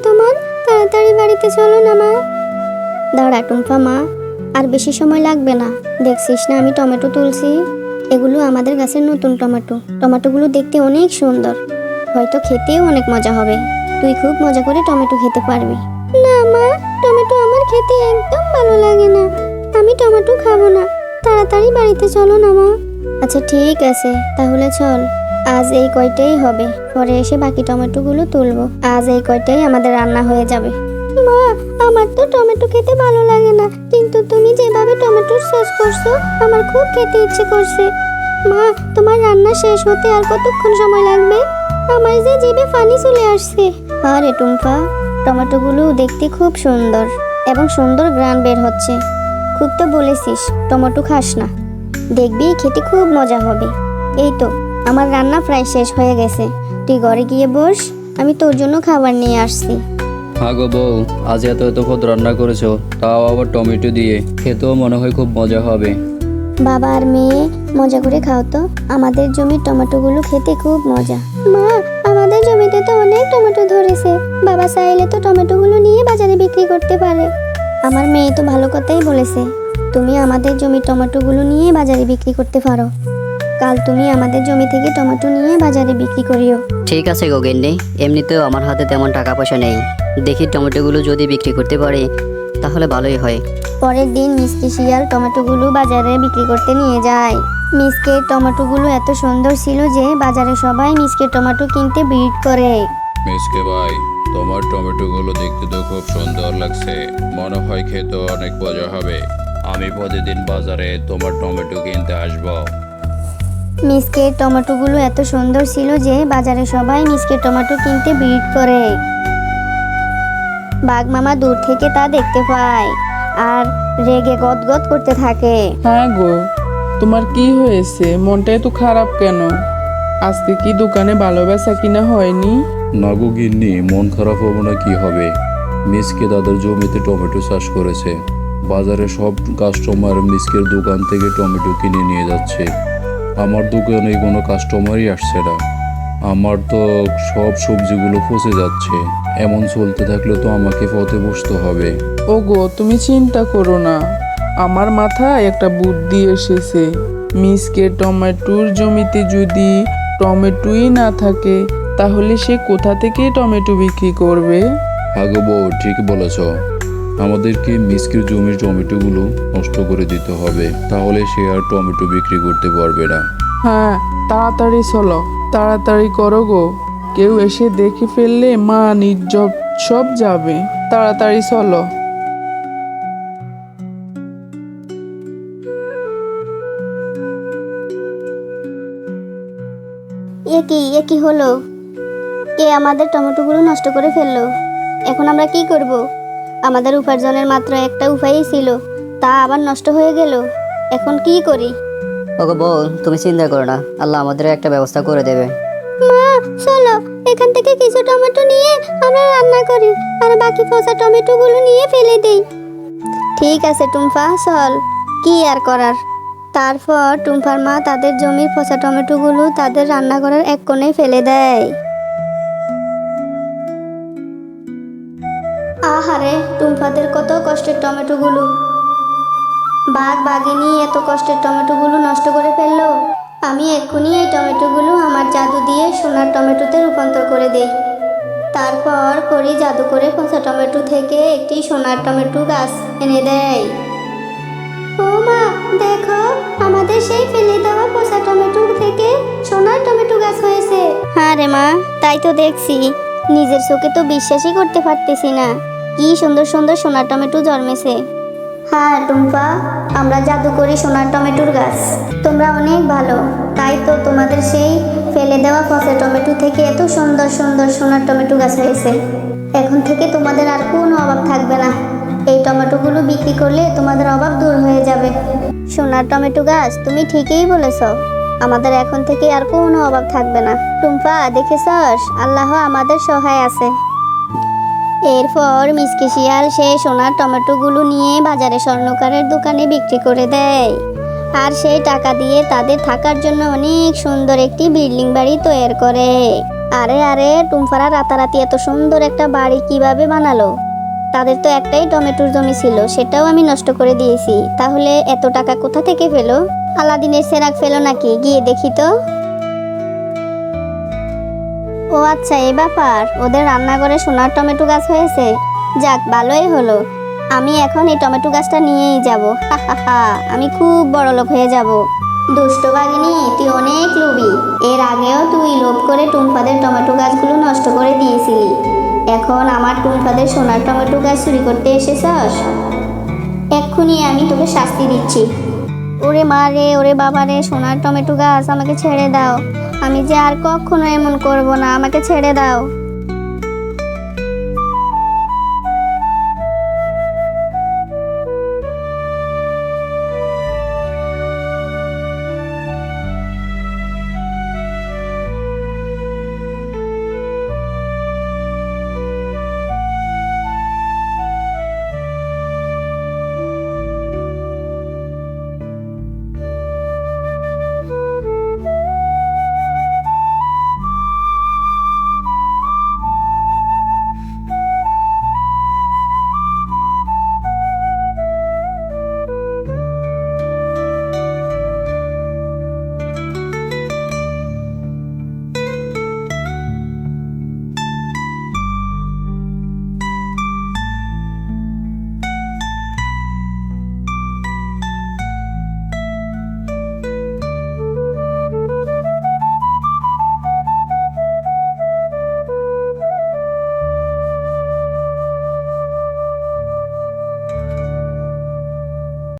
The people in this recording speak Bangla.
তোমার? তাড়াতাড়ি বাড়িতে চলো না মা। দাঁড়া টুম্পা মা, আর বেশি সময় লাগবে না। দেখছিস না আমি টমেটো তুলছি? এগুলো আমাদের গাছের নতুন টমেটো। টমেটোগুলো দেখতে অনেক সুন্দর, হয়তো খেতেও অনেক মজা হবে। তুই খুব মজা করে টমেটো খেতে পারবি। না মা, টমেটো আমার খেতে একদম ভালো লাগে না। আমি টমেটো খাবো না। তাড়াতাড়ি বাড়িতে চলো না মা। আচ্ছা ঠিক আছে, তাহলে চল। আজ এই কয়টাই হবে, পরে এসে বাকি টমেটোগুলো তুলবো। আজ এই কয়টাই আমাদের রান্না হয়ে যাবে। মা, আমার তো টমেটো খেতে ভালো লাগে না, কিন্তু তুমি যেভাবে টমেটোর সস করছো আমার খুব খেতে ইচ্ছে করছে। মা, তোমার রান্না শেষ হতে আর কতক্ষণ সময় লাগবে? আমার যে জিভে পানি চলে আসছে। আরে টুম্পা, টমেটোগুলো দেখতে খুব সুন্দর এবং সুন্দর ঘ্রাণ বের হচ্ছে। খুব তো বলেছিস টমেটো খাস না, দেখবি খেতে খুব মজা হবে। এই তো আমার রান্না প্রায় শেষ হয়ে গেছে, তুই ঘরে গিয়ে বস, আমি তোর জন্য খাবার নিয়ে আসছি। হ্যাঁ গো বউ, আজ এত এত পদ রান্না করেছো, তাও আবার টমেটো দিয়ে, খেতেও মনে হয় খুব মজা হবে। বাবা আর মেয়ে মজা করে খাও তো, আমাদের জমির টমেটোগুলো খেতে খুব মজা। মা, আমাদের জমিতে তো অনেক টমেটো ধরেছে, বাবা চাইলে তো টমেটোগুলো নিয়ে বাজারে বিক্রি করতে পারে। আমার মেয়ে তো ভালো কথাই বলেছে, তুমি আমাদের জমির টমেটোগুলো নিয়ে বাজারে বিক্রি করতে পারো। কাল তুমি আমাদের জমি থেকে টমেটো নিয়ে বাজারে বিক্রি করিও। ঠিক আছে গো গিন্নি, এমনিতেও আমার হাতে তেমন টাকা পয়সা নেই, দেখি টমেটোগুলো যদি বিক্রি করতে পারি তাহলে ভালোই হয়। পরের দিন মিষ্টি শিয়াল টমেটোগুলো বাজারে বিক্রি করতে নিয়ে যায়। মিসকে টমেটোগুলো এত সুন্দর ছিল যে বাজারে সবাই মিসকে টমেটো কিনতে ভিড় করে। মিসকে ভাই, তোমার টমেটোগুলো দেখতে তো খুব সুন্দর লাগছে, মনে হয় খেতে অনেক মজা হবে। আমি প্রতিদিন বাজারে তোমার টমেটো কিনতে আসবো। মিসকে টমেটোগুলো এত সুন্দর ছিল যে বাজারে সবাই মিসকে টমেটো কিনতে ভিড় করে। বাঘ মামা দূর থেকে তা দেখতে পায় আর রেগে গদগদ করতে থাকে। হ্যাঁ গো, তোমার কি হয়েছে? মনটা এত খারাপ কেন? আজকে কি দোকানে ভালো বেচা কিনা হয়নি? না গো গিন্নি, মন খারাপ হবো না কি হবে? মিসকে তাদের জমিতে টমেটো চাষ করেছে, বাজারে সব কাস্টমার মিসকের দোকান থেকে টমেটো কিনে নিয়ে যাচ্ছে। আমার দোকানে কোনো কাস্টমারই আসছে না। আমার তো সব সবজিগুলো পচে যাচ্ছে। এমন চলতে থাকলে তো আমাকে পথে বসতে হবে। ও গো, তুমি চিন্তা করো না, আমার মাথায় একটা বুদ্ধি এসেছে। মিসকে টমেটোর জমিতে যদি টমেটোই না থাকে তাহলে সে কোথা থেকে টমেটো বিক্রি করবে? আগো বউ, ঠিক বলেছ। আমাদেরকে মিসকের জমির টমেটোগুলো নষ্ট করে দিতে হবে, তাহলে সে আর টমেটো বিক্রি করতে পারবে না। হ্যাঁ, তাড়াতাড়ি চলো, তাড়াতাড়ি করো গো, কেউ এসে দেখে ফেললে মান ইজ্জত সব যাবে। তাড়াতাড়ি চলো। এ কি হলো? কে আমাদের টমেটোগুলো নষ্ট করে ফেললো? এখন আমরা কি করব? আমাদের উপার্জনের মাত্র একটা উপায়ই ছিল, তা আবার নষ্ট হয়ে গেল। এখন কি করি? ওগো বউ, তুমি চিন্তা করো না, আল্লাহ আমাদের একটা ব্যবস্থা করে দেবে। মা, চলো এখান থেকে কিছু টমেটো নিয়ে আমরা রান্না করি আর বাকি পচা টমেটোগুলো নিয়ে ফেলে দেই। ঠিক আছে টুম্পা, চল, কি আর করার। তারপর টুম্পার মা তাদের জমির পচা টমেটোগুলো তাদের রান্নাঘরের এক কোণে ফেলে দেয়। আহারে, টুম্পাদের কত কষ্টের টমেটোগুলো। বাঘিনী এত কষ্টের টমেটোগুলো নষ্ট করে ফেললো। আমি এক্ষুনি এই টমেটোগুলো আমার জাদু দিয়ে সোনার টমেটোতে রূপান্তর করে দেই। তারপর পরি জাদু করে পচা টমেটো থেকে একটি সোনার টমেটো গাছ এনে দেয়। ও মা, দেখো, আমাদের সেই ফেলে দেওয়া পচা টমেটো থেকে সোনার টমেটো গাছ হয়েছে। হ্যাঁ রে মা, তাই তো দেখছি, নিজের চোখে তো বিশ্বাসই করতে পারতেছি না, কি সুন্দর সুন্দর সোনার টমেটো জন্মেছে। হ্যাঁ টুম্পা, আমরা জাদু করি সোনার টমেটোর গাছ। তোমরা অনেক ভালো, তাই তো তোমাদের সেই ফেলে দেওয়া পচা টমেটো থেকে এত সুন্দর সুন্দর সোনার টমেটো গাছ হয়েছে। এখন থেকে তোমাদের আর কোনো অভাব থাকবে না। এই টমেটোগুলো বিক্রি করলে তোমাদের অভাব দূর হয়ে যাবে। সোনার টমেটো গাছ, তুমি ঠিকই বলেছ, আমাদের এখন থেকে আর কোনো অভাব থাকবে না। টুম্পা, দেখেছস, আল্লাহ আমাদের সহায় আছে। এরপর মিসকে শিয়াল সেই সোনার টমেটোগুলো নিয়ে বাজারে স্বর্ণকারের দোকানে বিক্রি করে দেয় আর সেই টাকা দিয়ে তাদের থাকার জন্য অনেক সুন্দর একটি বিল্ডিং বাড়ি তৈরি করে। আরে আরে, টুম্পারা রাতারাতি এত সুন্দর একটা বাড়ি কিভাবে বানালো? তাদের তো একটাই টমেটোর জমি ছিল, সেটাও আমি নষ্ট করে দিয়েছি। তাহলে এত টাকা কোথা থেকে পেলো? আলাদিনের সেরাক ফেলো নাকি? গিয়ে দেখি তো। ও আচ্ছা, এই ব্যাপার। ওদের রান্নাঘরে সোনার টমেটো গাছ হয়েছে। যাক, ভালোই হলো। আমি এখন এই টমেটো গাছটা নিয়েই যাব। হা হা হা, আমি খুব বড় লোক হয়ে যাব। দুষ্ট বাঘিনী, তুই অনেক লোভী। এর আগেও তুই লোভ করে টুম্পাদের টমেটো গাছগুলো নষ্ট করে দিয়েছিলি। এখন আমার টুম্পাদের সোনার টমেটো গাছ চুরি করতে এসেছস? এক্ষুনি আমি তোকে শাস্তি দিচ্ছি। ওরে মা রে, ওরে বাবা রে, সোনার টমেটো গাছ, আমাকে ছেড়ে দাও। আমি যে আর কখনো এমন করব না, আমাকে ছেড়ে দাও।